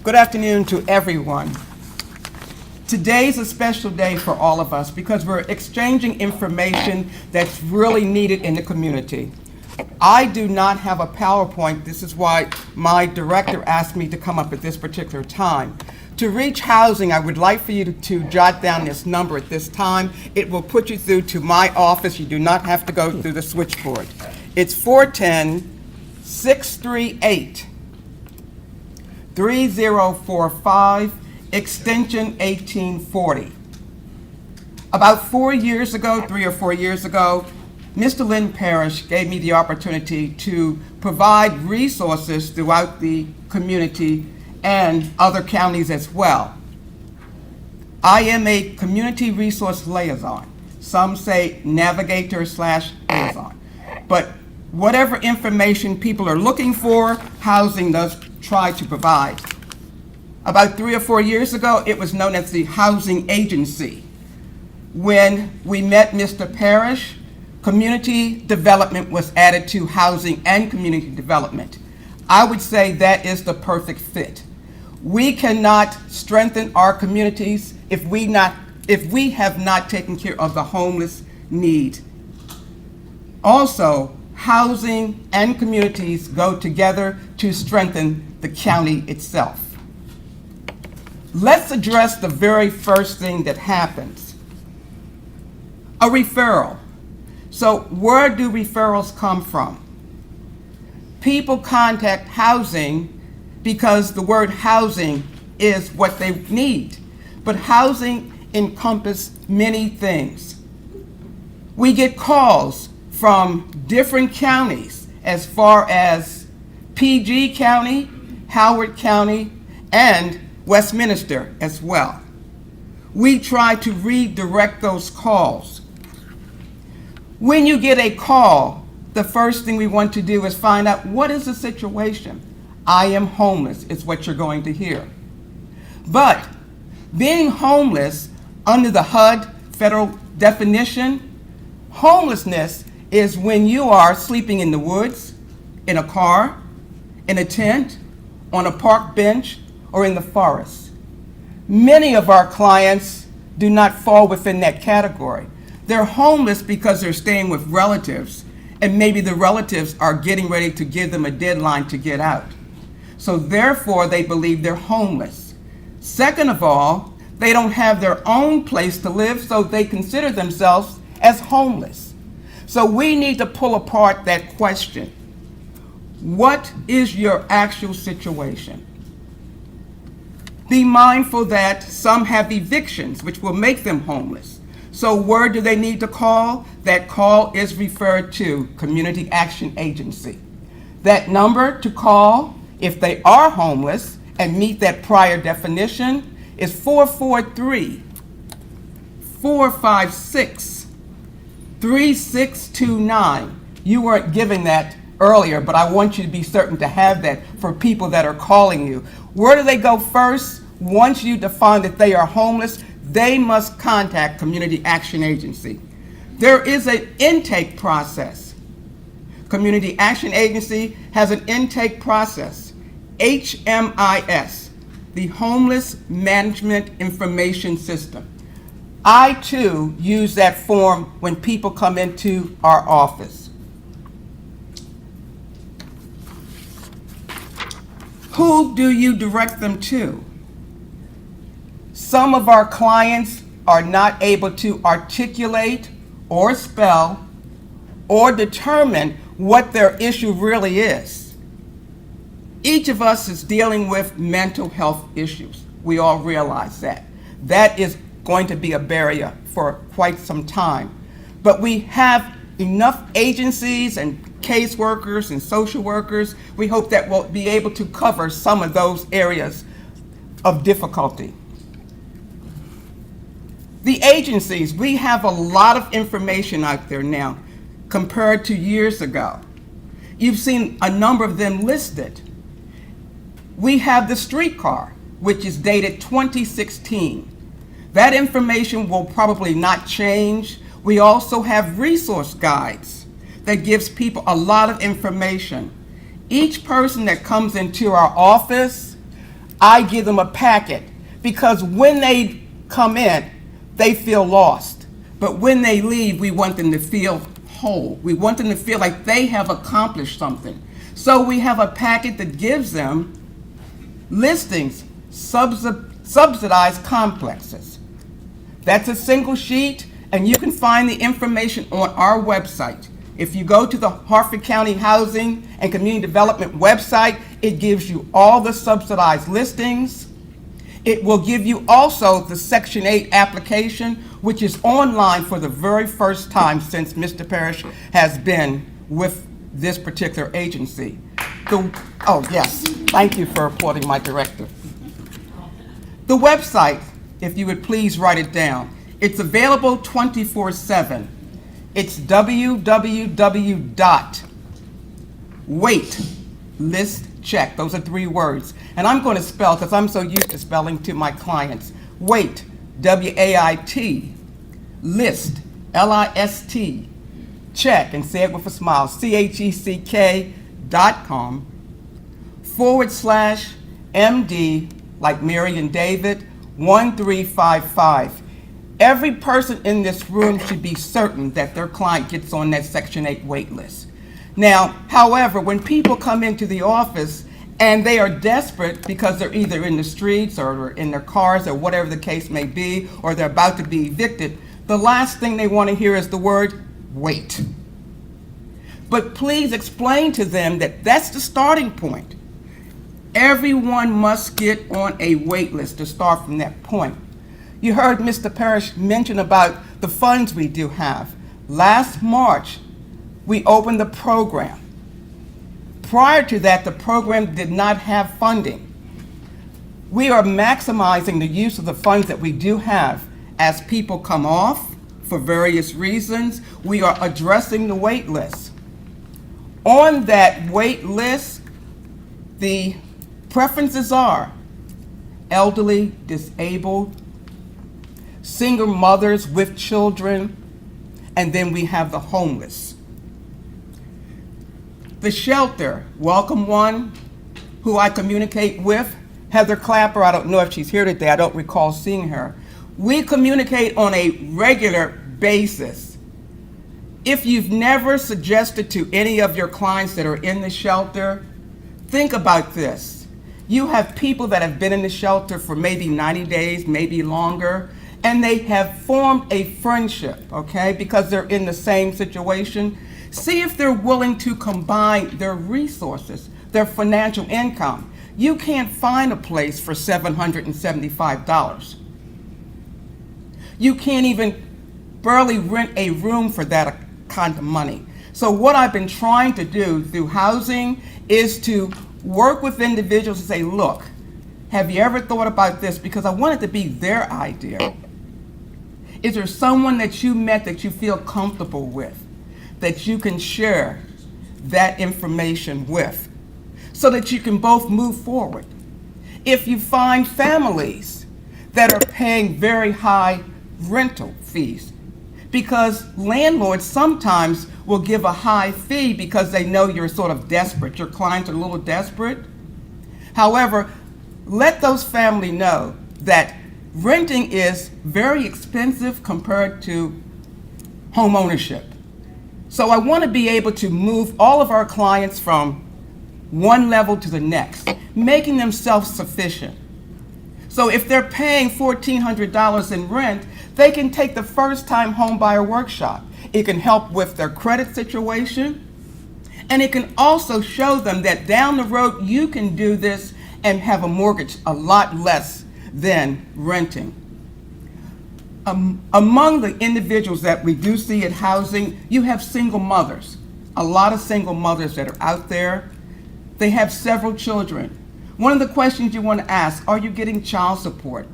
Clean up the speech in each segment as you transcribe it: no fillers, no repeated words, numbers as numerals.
Good afternoon to everyone. Today's a special day for all of us because we're exchanging information that's really needed in the community. I do not have a PowerPoint. This is why my director asked me to come up at this particular time. To reach housing, I would like for you to jot down this number at this time. It will put you through to my office. You do not have to go through the switchboard. It's 410-638-3045, extension 1840. About 3 or 4 years ago, Mr. Lynn Parrish gave me the opportunity to provide resources throughout the community and other counties as well. I am a community resource liaison. Some say navigator/liaison. But whatever information people are looking for, housing does try to provide. About 3 or 4 years ago, it was known as the Housing Agency. When we met Mr. Parrish, community development was added to housing and community development. I would say that is the perfect fit. We cannot strengthen our communities if we have not taken care of the homeless need. Also, housing and communities go together to strengthen the county itself. Let's address the very first thing that happens. A referral. So where do referrals come from? People contact housing because the word housing is what they need. But housing encompasses many things. We get calls from different counties as far as PG County, Howard County, and Westminster as well. We try to redirect those calls. When you get a call, the first thing we want to do is find out what is the situation. I am homeless is what you're going to hear. But being homeless under the HUD federal definition, homelessness is when you are sleeping in the woods, in a car, in a tent, on a park bench, or in the forest. Many of our clients do not fall within that category. They're homeless because they're staying with relatives, and maybe the relatives are getting ready to give them a deadline to get out. So therefore, they believe they're homeless. Second of all, they don't have their own place to live, so they consider themselves as homeless. So we need to pull apart that question. What is your actual situation? Be mindful that some have evictions, which will make them homeless. So where do they need to call? That call is referred to Community Action Agency. That number to call if they are homeless and meet that prior definition is 443-456-3629. You weren't given that earlier, but I want you to be certain to have that for people that are calling you. Where do they go first? Once you define that they are homeless, they must contact Community Action Agency. There is an intake process. Community Action Agency has an intake process, HMIS, the Homeless Management Information System. I too use that form when people come into our office. Who do you direct them to? Some of our clients are not able to articulate or spell or determine what their issue really is. Each of us is dealing with mental health issues. We all realize that. That is going to be a barrier for quite some time. But we have enough agencies and caseworkers and social workers. We hope that we'll be able to cover some of those areas of difficulty. The agencies, we have a lot of information out there now compared to years ago. You've seen a number of them listed. We have the streetcar, which is dated 2016. That information will probably not change. We also have resource guides that gives people a lot of information. Each person that comes into our office, I give them a packet, because when they come in, they feel lost. But when they leave, we want them to feel whole. We want them to feel like they have accomplished something. So we have a packet that gives them listings, subsidized complexes. That's a single sheet, and you can find the information on our website. If you go to the Harford County Housing and Community Development website, it gives you all the subsidized listings. It will give you also the Section 8 application, which is online for the very first time since Mr. Parrish has been with this particular agency. Oh, yes, thank you for applauding my director. The website, if you would please write it down, it's available 24/7. It's www.waitlistcheck. Those are 3 words. And I'm going to spell, because I'm so used to spelling to my clients. Wait, W-A-I-T, list, L-I-S-T, check, and say it with a smile, CHECK.com/MD, like Mary and David, 1355. Every person in this room should be certain that their client gets on that Section 8 wait list. Now, however, when people come into the office and they are desperate because they're either in the streets or in their cars or whatever the case may be, or they're about to be evicted, the last thing they want to hear is the word wait. But please explain to them that that's the starting point. Everyone must get on a wait list to start from that point. You heard Mr. Parrish mention about the funds we do have. Last March, we opened the program. Prior to that, the program did not have funding. We are maximizing the use of the funds that we do have. As people come off for various reasons, we are addressing the wait list. On that wait list, the preferences are elderly, disabled, single mothers with children, and then we have the homeless. The shelter, Welcome One, who I communicate with, Heather Clapper, I don't know if she's here today, I don't recall seeing her. We communicate on a regular basis. If you've never suggested to any of your clients that are in the shelter, think about this. You have people that have been in the shelter for maybe 90 days, maybe longer, and they have formed a friendship, okay, because they're in the same situation. See if they're willing to combine their resources, their financial income. You can't find a place for $775. You can't even barely rent a room for that kind of money. So what I've been trying to do through housing is to work with individuals and say, look, have you ever thought about this? Because I want it to be their idea. Is there someone that you met that you feel comfortable with, that you can share that information with, so that you can both move forward? If you find families that are paying very high rental fees, because landlords sometimes will give a high fee because they know you're sort of desperate, your clients are a little desperate. However, let those families know that renting is very expensive compared to home ownership. So I want to be able to move all of our clients from one level to the next, making them self-sufficient. So if they're paying $1,400 in rent, they can take the first-time home buyer workshop. It can help with their credit situation, and it can also show them that down the road you can do this and have a mortgage a lot less than renting. Among the individuals that we do see at housing, you have single mothers. A lot of single mothers that are out there. They have several children. One of the questions you want to ask, are you getting child support?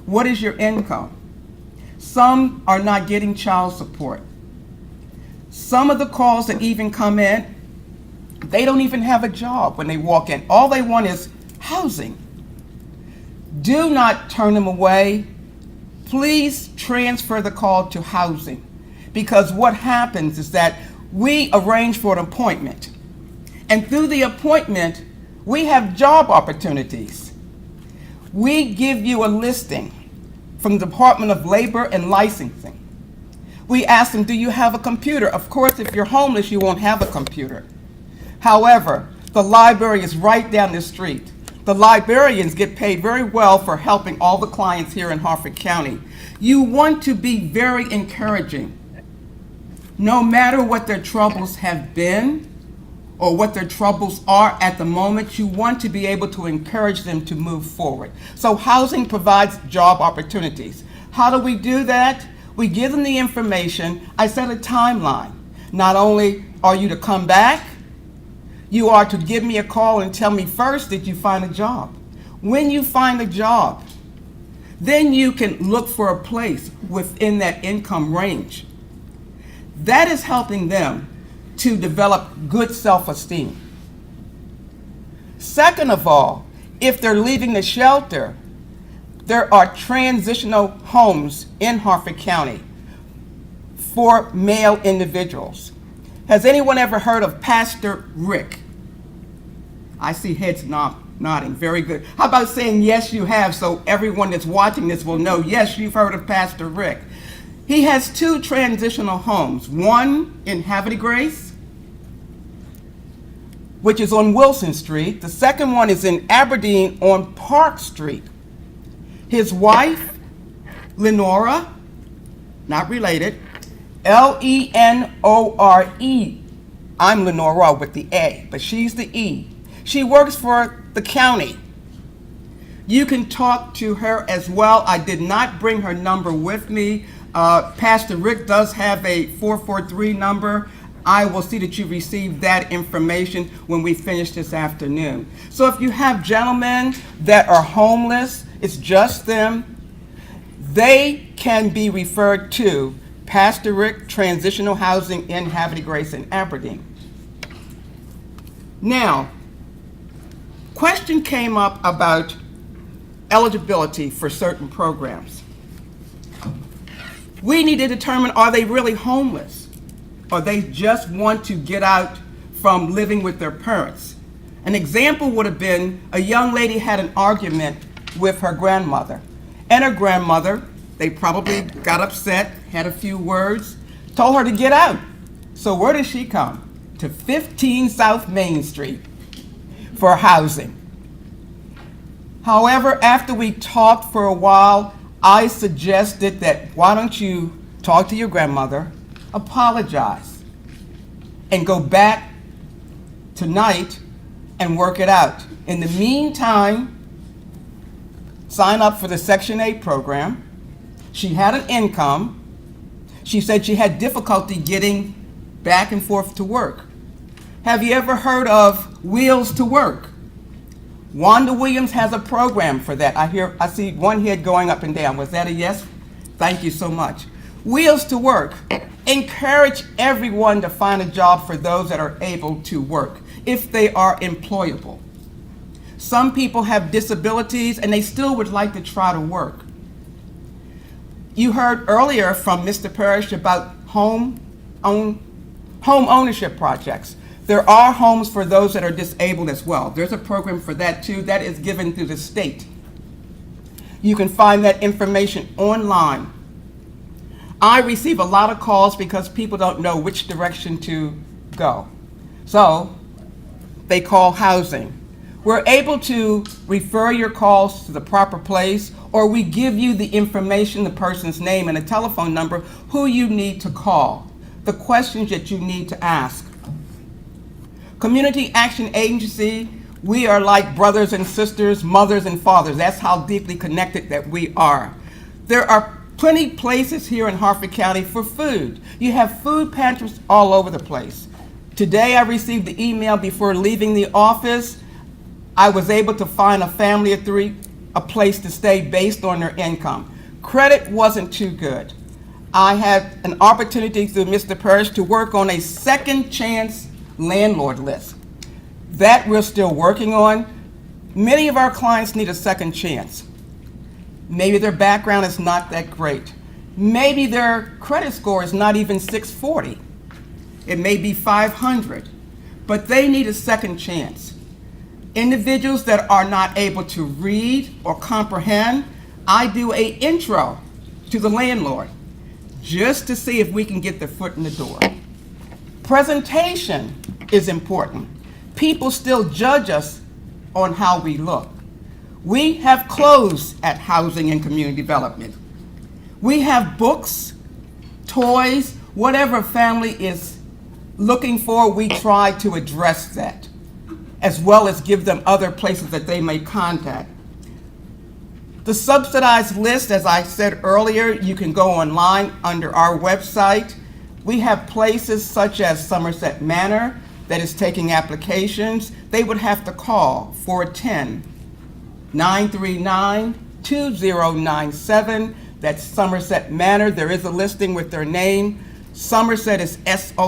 What is your income? Some are not getting child support. Some of the calls that even come in, they don't even have a job when they walk in. All they want is housing. Do not turn them away. Please transfer the call to housing, because what happens is that we arrange for an appointment, and through the appointment we have job opportunities. We give you a listing from the Department of Labor and Licensing. We ask them, do you have a computer? Of course, if you're homeless, you won't have a computer. However, the library is right down the street. The librarians get paid very well for helping all the clients here in Harford County. You want to be very encouraging. No matter what their troubles have been or what their troubles are at the moment, you want to be able to encourage them to move forward. So housing provides job opportunities. How do we do that? We give them the information. I set a timeline. Not only are you to come back, you are to give me a call and tell me first, did you find a job? When you find a job, then you can look for a place within that income range. That is helping them to develop good self-esteem. Second of all, if they're leaving the shelter, there are transitional homes in Harford County for male individuals. Has anyone ever heard of Pastor Rick? I see heads nodding, very good. How about saying yes you have, so everyone that's watching this will know, yes, you've heard of Pastor Rick. He has 2 transitional homes, one in Havre de Grace, which is on Wilson Street. The second one is in Aberdeen on Park Street. His wife, Lenora, not related, Lenore. I'm Lenora with the A, but she's the E. She works for the county. You can talk to her as well. I did not bring her number with me. Pastor Rick does have a 443 number. I will see that you receive that information when we finish this afternoon. So if you have gentlemen that are homeless, it's just them, they can be referred to Pastor Rick Transitional Housing in Havre de Grace and Aberdeen. Now, question came up about eligibility for certain programs. We need to determine, are they really homeless? Or they just want to get out from living with their parents? An example would have been a young lady had an argument with her grandmother. And her grandmother, they probably got upset, had a few words, told her to get out. So where does she come? To 15 South Main Street for housing. However, after we talked for a while, I suggested that why don't you talk to your grandmother, apologize, and go back tonight and work it out. In the meantime, sign up for the Section 8 program. She had an income. She said she had difficulty getting back and forth to work. Have you ever heard of Wheels to Work? Wanda Williams has a program for that. I see one head going up and down. Was that a yes? Thank you so much. Wheels to Work. Encourage everyone to find a job for those that are able to work, if they are employable. Some people have disabilities and they still would like to try to work. You heard earlier from Mr. Parrish about home ownership projects. There are homes for those that are disabled as well. There's a program for that too. That is given through the state. You can find that information online. I receive a lot of calls because people don't know which direction to go. So they call housing. We're able to refer your calls to the proper place, or we give you the information, the person's name and a telephone number, who you need to call, the questions that you need to ask. Community Action Agency, we are like brothers and sisters, mothers and fathers. That's how deeply connected that we are. There are plenty places here in Harford County for food. You have food pantries all over the place. Today I received the email before leaving the office. I was able to find a family of 3 a place to stay based on their income. Credit wasn't too good. I had an opportunity through Mr. Parrish to work on a second chance landlord list. That we're still working on. Many of our clients need a second chance. Maybe their background is not that great. Maybe their credit score is not even 640. It may be 500, but they need a second chance. Individuals that are not able to read or comprehend, I do a intro to the landlord just to see if we can get their foot in the door. Presentation is important. People still judge us on how we look. We have clothes at Housing and Community Development. We have books, toys, whatever family is looking for, we try to address that, as well as give them other places that they may contact. The subsidized list, as I said earlier, you can go online under our website. We have places such as Somerset Manor that is taking applications. They would have to call 410-939-2097. That's Somerset Manor. There is a listing with their name. Somerset is Somerset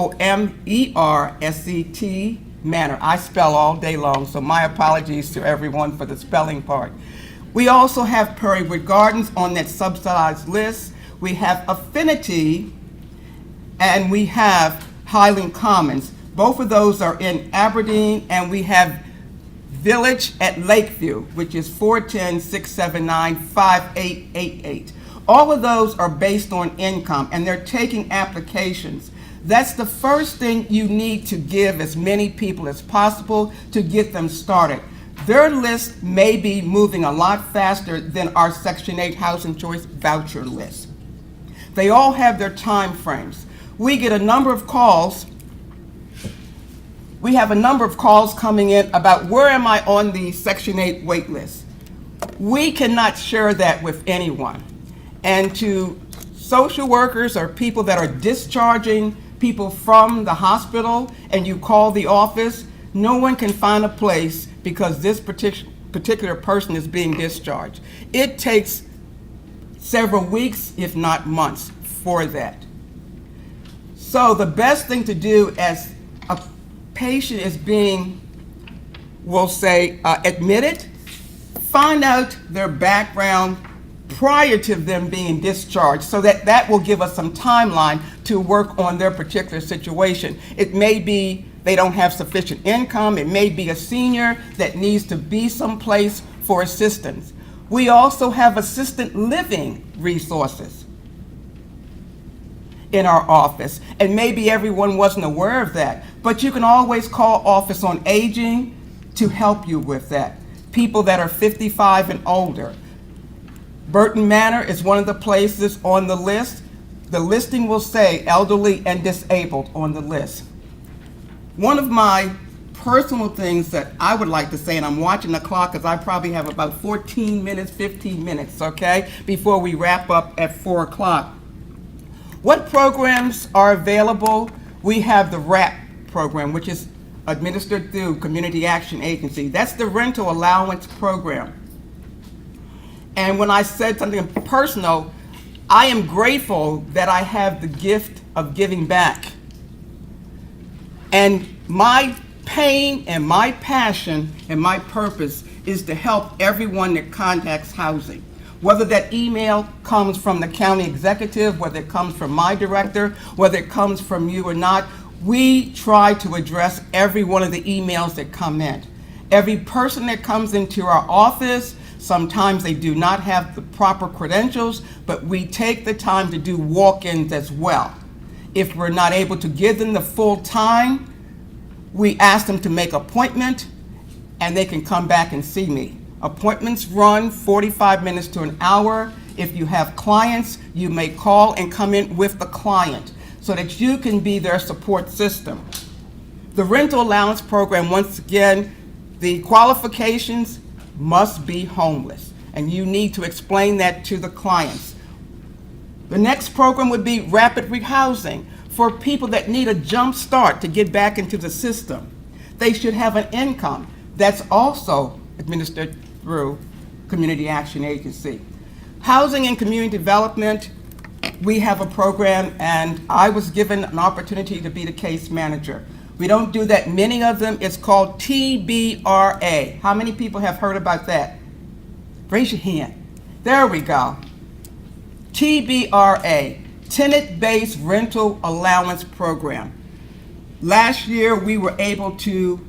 Manor. I spell all day long, so my apologies to everyone for the spelling part. We also have Perrywood Gardens on that subsidized list. We have Affinity, and we have Highland Commons. Both of those are in Aberdeen, and we have Village at Lakeview, which is 410-679-5888. All of those are based on income, and they're taking applications. That's the first thing you need to give as many people as possible to get them started. Their list may be moving a lot faster than our Section 8 Housing Choice voucher list. They all have their time frames. We get a number of calls. We have a number of calls coming in about where am I on the Section 8 wait list. We cannot share that with anyone. And to social workers or people that are discharging people from the hospital and you call the office, no one can find a place because this particular person is being discharged. It takes several weeks, if not months, for that. So the best thing to do as a patient is being, we'll say, admitted, find out their background prior to them being discharged, so that will give us some timeline to work on their particular situation. It may be they don't have sufficient income. It may be a senior that needs to be someplace for assistance. We also have assisted living resources in our office, and maybe everyone wasn't aware of that, but you can always call Office on Aging to help you with that. People that are 55 and older. Burton Manor is one of the places on the list. The listing will say elderly and disabled on the list. One of my personal things that I would like to say, and I'm watching the clock because I probably have about 14 minutes, 15 minutes, okay, before we wrap up at 4 o'clock. What programs are available? We have the RAP program, which is administered through Community Action Agency. That's the rental allowance program. And when I said something personal, I am grateful that I have the gift of giving back. And my pain and my passion and my purpose is to help everyone that contacts housing. Whether that email comes from the county executive, whether it comes from my director, whether it comes from you or not, we try to address every one of the emails that come in. Every person that comes into our office, sometimes they do not have the proper credentials, but we take the time to do walk-ins as well. If we're not able to give them the full time, we ask them to make an appointment and they can come back and see me. Appointments run 45 minutes to an hour. If you have clients, you may call and come in with the client so that you can be their support system. The rental allowance program, once again, the qualifications must be homeless, and you need to explain that to the clients. The next program would be rapid rehousing for people that need a jump start to get back into the system. They should have an income. That's also administered through Community Action Agency. Housing and Community Development, we have a program, and I was given an opportunity to be the case manager. We don't do that many of them. It's called TBRA. How many people have heard about that? Raise your hand. There we go. TBRA, Tenant-Based Rental Allowance Program. Last year, we were able to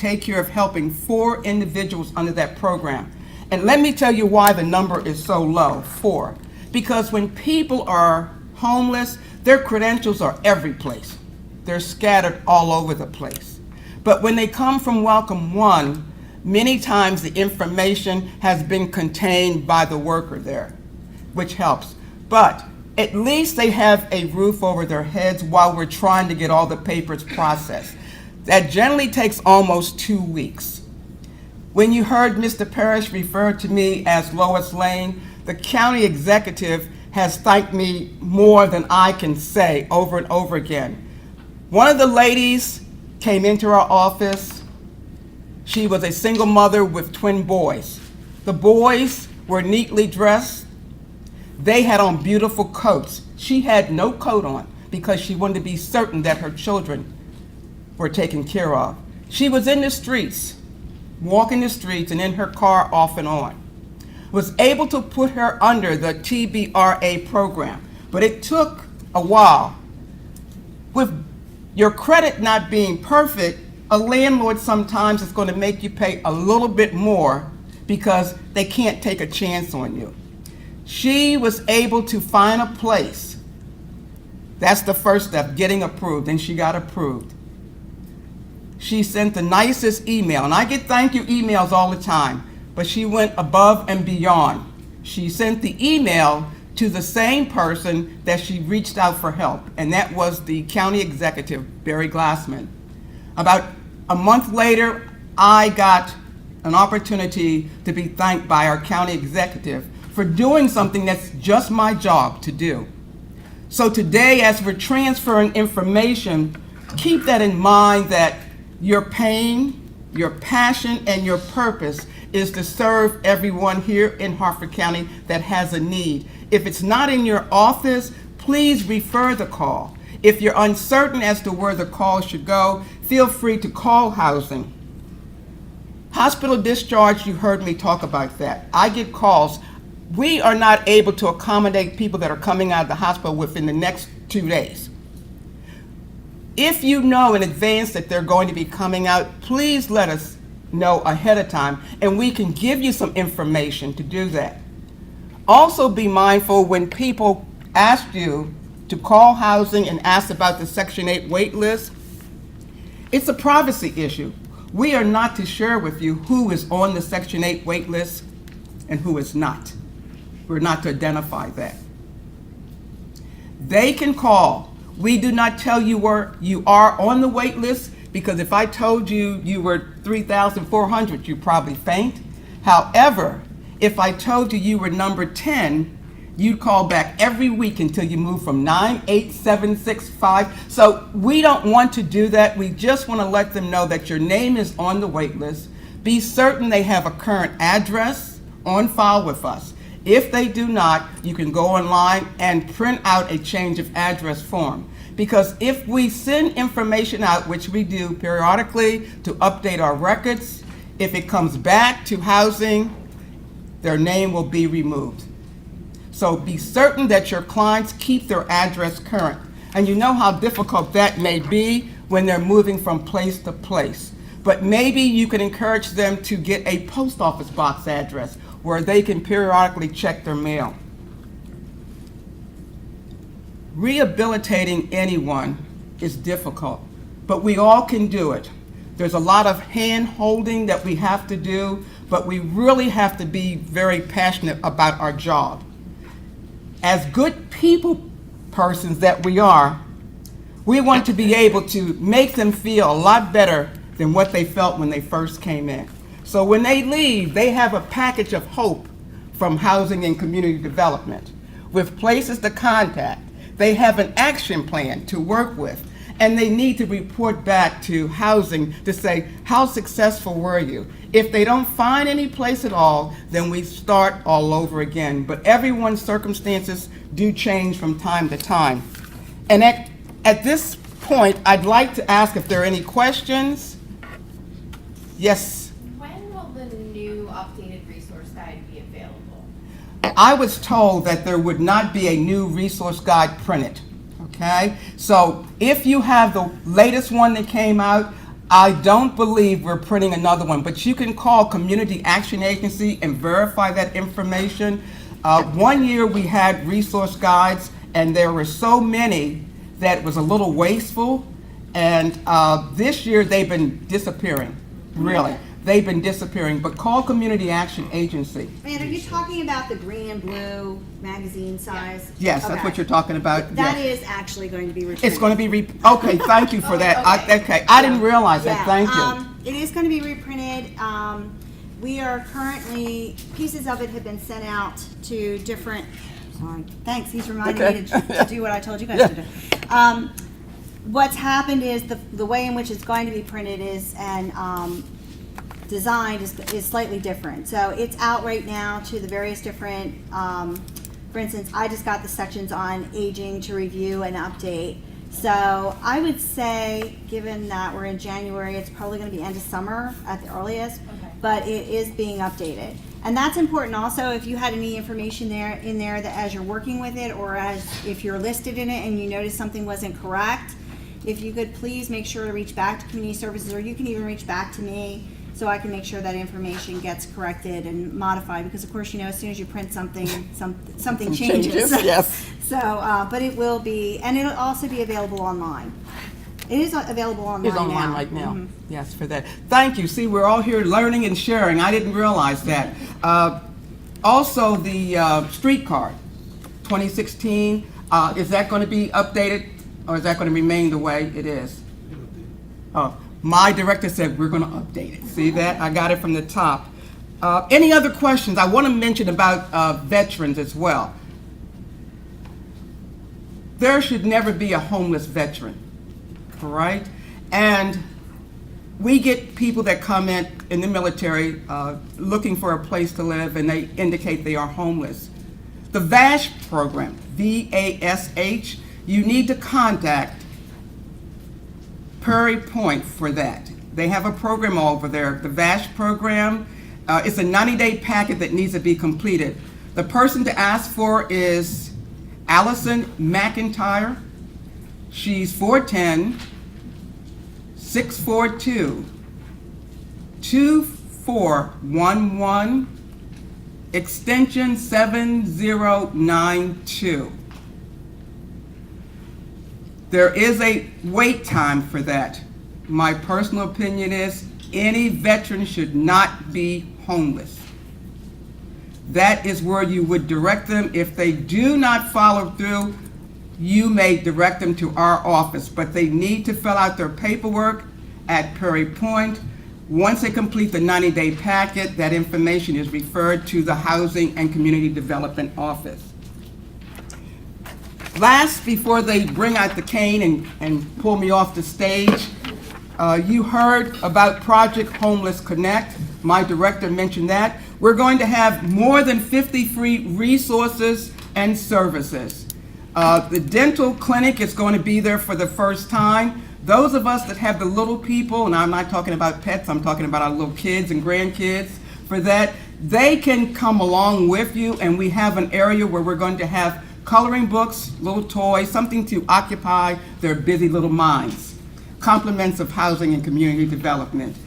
take care of helping 4 individuals under that program. And let me tell you why the number is so low, 4. Because when people are homeless, their credentials are every place. They're scattered all over the place. But when they come from Welcome 1, many times the information has been contained by the worker there, which helps. But at least they have a roof over their heads while we're trying to get all the papers processed. That generally takes almost 2 weeks. When you heard Mr. Parrish refer to me as Lois Lane, the county executive has thanked me more than I can say over and over again. One of the ladies came into our office. She was a single mother with twin boys. The boys were neatly dressed. They had on beautiful coats. She had no coat on because she wanted to be certain that her children were taken care of. She was in the streets, walking the streets and in her car off and on. Was able to put her under the TBRA program, but it took a while. With your credit not being perfect, a landlord sometimes is going to make you pay a little bit more because they can't take a chance on you. She was able to find a place. That's the first step, getting approved, and she got approved. She sent the nicest email, and I get thank you emails all the time, but she went above and beyond. She sent the email to the same person that she reached out for help, and that was the county executive, Barry Glassman. About a month later, I got an opportunity to be thanked by our county executive for doing something that's just my job to do. So today, as we're transferring information, keep that in mind that your pain, your passion, and your purpose is to serve everyone here in Harford County that has a need. If it's not in your office, please refer the call. If you're uncertain as to where the call should go, feel free to call housing. Hospital discharge, you heard me talk about that. I get calls. We are not able to accommodate people that are coming out of the hospital within the next 2 days. If you know in advance that they're going to be coming out, please let us know ahead of time, and we can give you some information to do that. Also be mindful when people ask you to call housing and ask about the Section 8 wait list, it's a privacy issue. We are not to share with you who is on the Section 8 wait list and who is not. We're not to identify that. They can call. We do not tell you where you are on the wait list, because if I told you you were 3,400, you'd probably faint. However, if I told you you were number 10, you'd call back every week until you move from 98765. So we don't want to do that. We just want to let them know that your name is on the wait list. Be certain they have a current address on file with us. If they do not, you can go online and print out a change of address form. Because if we send information out, which we do periodically to update our records, if it comes back to housing, their name will be removed. So be certain that your clients keep their address current. And you know how difficult that may be when they're moving from place to place. But maybe you can encourage them to get a post office box address where they can periodically check their mail. Rehabilitating anyone is difficult, but we all can do it. There's a lot of hand-holding that we have to do, but we really have to be very passionate about our job. As good people persons that we are, we want to be able to make them feel a lot better than what they felt when they first came in. So when they leave, they have a package of hope from Housing and Community Development with places to contact. They have an action plan to work with, and they need to report back to housing to say, how successful were you? If they don't find any place at all, then we start all over again. But everyone's circumstances do change from time to time. And at this point, I'd like to ask if there are any questions. Yes. When will the new updated resource guide be available? I was told that there would not be a new resource guide printed, okay? So if you have the latest one that came out, I don't believe we're printing another one, but you can call Community Action Agency and verify that information. One year we had resource guides, and there were so many that it was a little wasteful, and this year they've been disappearing, really. They've been disappearing, but call Community Action Agency. And are you talking about the green and blue magazine size? Yes, that's Okay. what you're talking about. That Yes. is actually going to be reprinted. It's going to be okay, thank you for that. Okay, I didn't realize that, thank you. It is going to be reprinted. We are currently, pieces of it have been sent out to different, sorry, thanks, he's reminding me to do what I told you guys to do. What's happened is the way in which it's going to be printed is, and designed is slightly different. So it's out right now to the various different, for instance, I just got the sections on aging to review and update. So I would say, given that we're in January, it's probably going to be end of summer at the earliest, but it is being updated. And that's important also, if you had any information in there that as you're working with it, or as if you're listed in it and you notice something wasn't correct, if you could please make sure to reach back to Community Services, or you can even reach back to me so I can make sure that information gets corrected and modified, because of course, as soon as you print something, something changes. Yes. So, but it will be, and it'll also be available online. It is available online now. It's online right now. Yes, for that. Thank you. See, we're all here learning and sharing. I didn't realize that. Also, the street card, 2016, is that going to be updated, or is that going to remain the way it is? Oh, my director said we're going to update it. See that? I got it from the top. Any other questions? I want to mention about veterans as well. There should never be a homeless veteran, all right? And we get people that come in the military looking for a place to live, and they indicate they are homeless. The VASH program, V-A-S-H, you need to contact Prairie Point for that. They have a program over there. The VASH program is a 90-day packet that needs to be completed. The person to ask for is Allison McIntyre. She's 410-642-2411, extension 7092. There is a wait time for that. My personal opinion is any veteran should not be homeless. That is where you would direct them. If they do not follow through, you may direct them to our office, but they need to fill out their paperwork at Prairie Point. Once they complete the 90-day packet, that information is referred to the Housing and Community Development Office. Last, before they bring out the cane and pull me off the stage, you heard about Project Homeless Connect. My director mentioned that. We're going to have more than 50 free resources and services. The dental clinic is going to be there for the first time. Those of us that have the little people, and I'm not talking about pets, I'm talking about our little kids and grandkids, for that, they can come along with you, and we have an area where we're going to have coloring books, little toys, something to occupy their busy little minds. Compliments of housing and community development,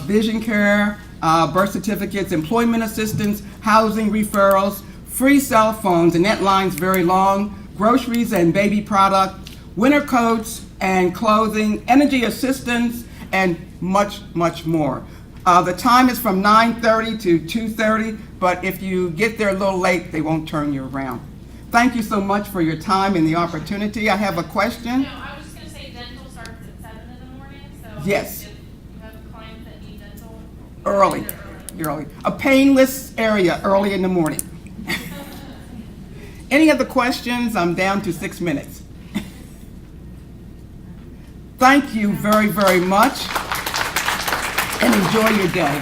vision care, birth certificates, employment assistance, housing referrals, free cell phones, and that line's very long, groceries and baby product, winter coats and clothing, energy assistance, and much, much more. The time is from 9:30 to 2:30, but if you get there a little late, they won't turn you around. Thank you so much for your time and the opportunity. I have a question. No, I was just going to say dental starts at 7 in the morning, so Yes. if you have clients that need dental, Early. Early. A painless area early in the morning. Any other questions? I'm down to 6 minutes. Thank you very, very much, and enjoy your day.